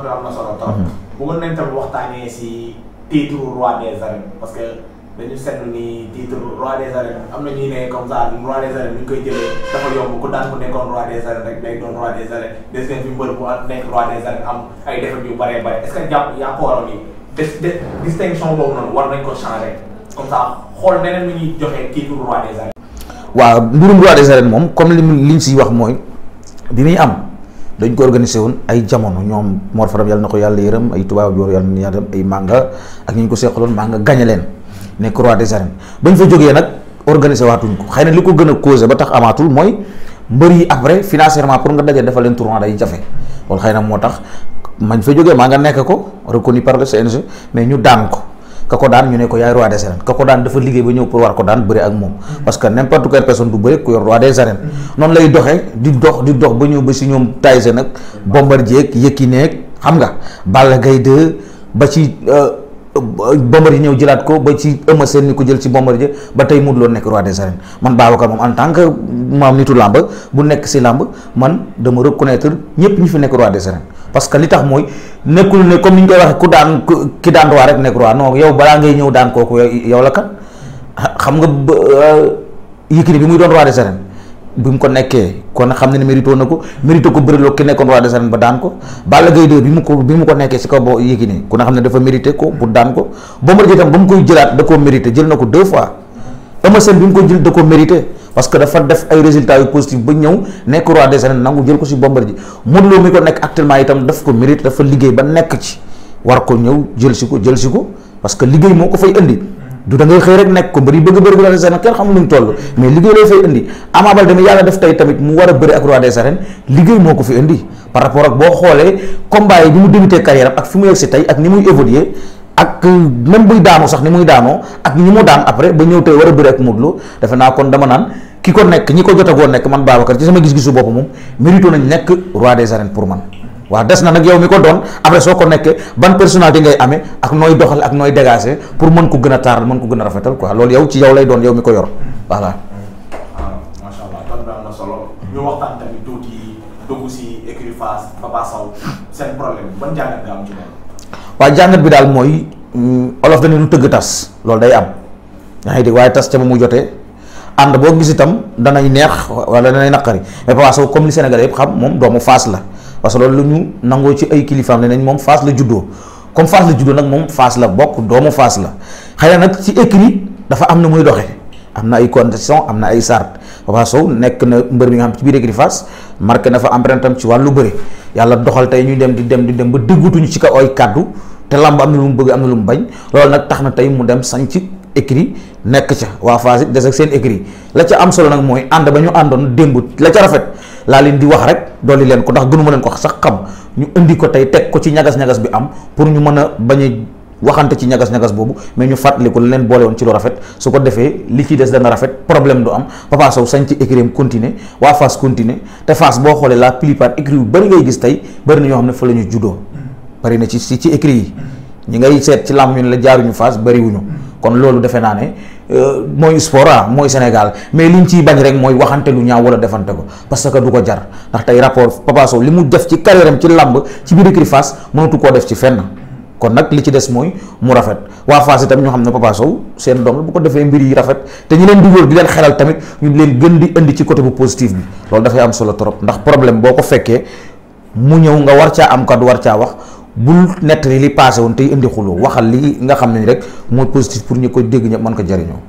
bi am na solo trop. bëggoon nañ tam waxtaanee si titre roi des arènes parce que dañu seetlu ni titre roi des arènes am na ñuy ne comme ça roi des arènes ni ñu koy jëlee dafa yomb ku daan ku nekkoon roi des arènes rek day doon roi des arènes des ngeen fi mbër bu nekk roi des arènes am ay défaites yu bëree bëri est-ce que jàpp yaa ko waroon ni distinction boobu noonu war nañ ko changer comme ça xool neneen lu ñuy joxee titre roi des arènes. waaw mbirum roi des arènes moom comme liñ siy wax mooy bi muy am dañ ko organisé woon ay jamono ñoom Mor Faram yàlla na ko yàlla yërëm ay tubaab yor yàlla na yàlla ay manga ak ñu ko seqaloon manga gañe leen nekk roi des arènes bañ fa jógee nag organisé waatuñ ko xëy na li ko gën a causé ba tax amaatul mooy mbër yi après financièrement pour nga daje defal leen tournoi day jafe loolu xëy na moo tax mañ fa jógee maa nga nekk ko reconnu par le CNG mais ñu daan ko ka ko daan ñu ne ko yaay roi des arènes ka ko daan dafa liggéey ba ñëw pour war ko daan bëri ak moom parce que n'importe quelle personne du bëri ku yor roi des arènes noonu lay doxee di dox ba ñëw ba si ñoom Tyson nag Bombardier Yékini xam nga Balla Gaye 2 ba ci Bombardier ñëw jëlaat ko ba ci Eumeu Sène ni ko jël ci Bombardier ba tey Modou Lo nekk roi des arènes man Babacar moom en tant que maam nitu làmb bu nekk si làmb man dama reconnaître ñëpp ñi fi nekk roi des arènes parce que li tax mooy nekkul ne comme ni ñu koy waxee ku daan ki daan roi rek nekk roi non yow balaa ngay ñëw daan kooku yow la kan xam nga Yékini bi muy doon roi des arènes bi mu ko nekkee kon xam ne mérito na ko mérito ko bëriloo ki nekkoon roi des arènes ba daan ko Balla Gaye 2 bi mu ko nekkee si kaw boo Yékini ku ne xam ne dafa mérité ko pour daan ko Bombardier tam ba mu koy jëlaat da koo mérité jël na ko 2 fois Eumeu Sène bi mu ko jël da koo mérité parce que dafa def ay résultats yu positif ba ñëw nekk roi des arènes nangu jël ko si Bombardier Modou Lo mi ko nekk actuellement itam daf ko mérité dafa liggéey ba nekk ci war ko ñëw jël si ko parce que liggéey moo ko fay indi du da ngay xëy rek nekk ko bëri bëgg bëri roi des arènes kenn xamul lu mu toll mais liggéey lay fay indi Ama Baldé dama yàlla def tey tamit mu war a bëri ak roi des arènes liggéey moo ko fi indi par rapport ak boo xoolee combat yi bi mu débuté carrière ak fi mu yegg si tey ak ni muy évoluer ak même buy daanoo sax ni muy daanoo ak ñi mu daan après ba ñëw tey war a bëri ak Modou Lo defe naa kon dama naan ki ko nekk ñi ko jotagoo nekk man Babacar ci sama gis-gisu bopp moom mérito nañ nekk roi des arènes pour man waaw des na nag yow mi ko doon après soo ko nekkee ban personnalité ngay amee ak nooy doxal ak nooy dégager pour mën ko gën a taaral mën ko gën a rafetal quoi loolu yow ci yow lay doon yow mi ko yor voilà. macha allah kon am na solo ñu waxtaan tamit tuuti dugg si écurie Fass Papa Sow seen problème ban jàngat nga am ci moom. waaw jàngat bi daal mooy olof dañu lu tëgg tas loolu day am yaa ngi dégg waaye tas ca ba mu jotee ànd boo gis itam danay neex wala danay naqari mais Papa Sow comme li Sénégalais yëpp xam moom doomu Fass la. parce que loolu lu ñu nangoo ci ay kilifaam ne nañ moom Fass la juddoo comme Fass la juddoo nag moom Fass la bokk doomu Fass la xëy na nag ci écrit dafa am na muy doxee am na ay conditions am na ay sart Papa Sow nekk na mbër mi nga xam ci biir écrit Fass marqué na fa empreinte am ci wàllu bëri yàlla doxal tey ñuy dem di dem ba déggutuñu ci kaw ay kàddu te lamb am na lu mu bëgg am na lu mu bañ loolu nag tax na tey mu dem sañ ci écrit nekk ca waa Fass it des ak seen écrit la ca am solo nag mooy ànd ba ñu àndoon démb la ca rafet laa leen di wax rek dolli leen ko ndax gënuma leen ko sax xam ñu indi ko tey teg ko ci ñagas-ñagas bi am pour ñu mën a bañ a waxante ci ñagas-ñagas boobu mais ñu fàttali ko leen boole woon ci lu rafet su ko defee li ci des dana rafet problème du am Papa Sow sañ ci écurie am continuer waa Fass continuer te Fass boo xoolee la plupart écurie yu bëri ngay gis tey bëri na ñoo xam ne fa la ñu juddoo bëri na ci écurie yi ñi ngay seet ci làmb ñu ne la jaaruñu Fass bëriwuñu kon loolu defe naa ne mooy sport mooy Sénégal mais liñ ciy bañ rek mooy waxante lu ñaaw wala defante ko parce que du ko jar ndax tey rapport Papa Sow li mu def ci carrière am ci làmb ci biir écurie Fass mënatu koo def ci fenn kon nag li ci des mooy mu rafet waa Fass itam ñoo xam ne Papa Sow seen doom la bu ko defee mbir yi rafet te ñu leen di wóor di leen xelal tamit ñu leen gën di indi ci côté bu positif bi loolu dafay am solo trop ndax problème boo ko fekkee mu ñëw nga war caa am kaddu war caa wax bul nettali li passé woon tey indi xuloo waxal li nga xam ne ni rek mooy positif pour ñu ko dégg ñëpp mën ko jariñoo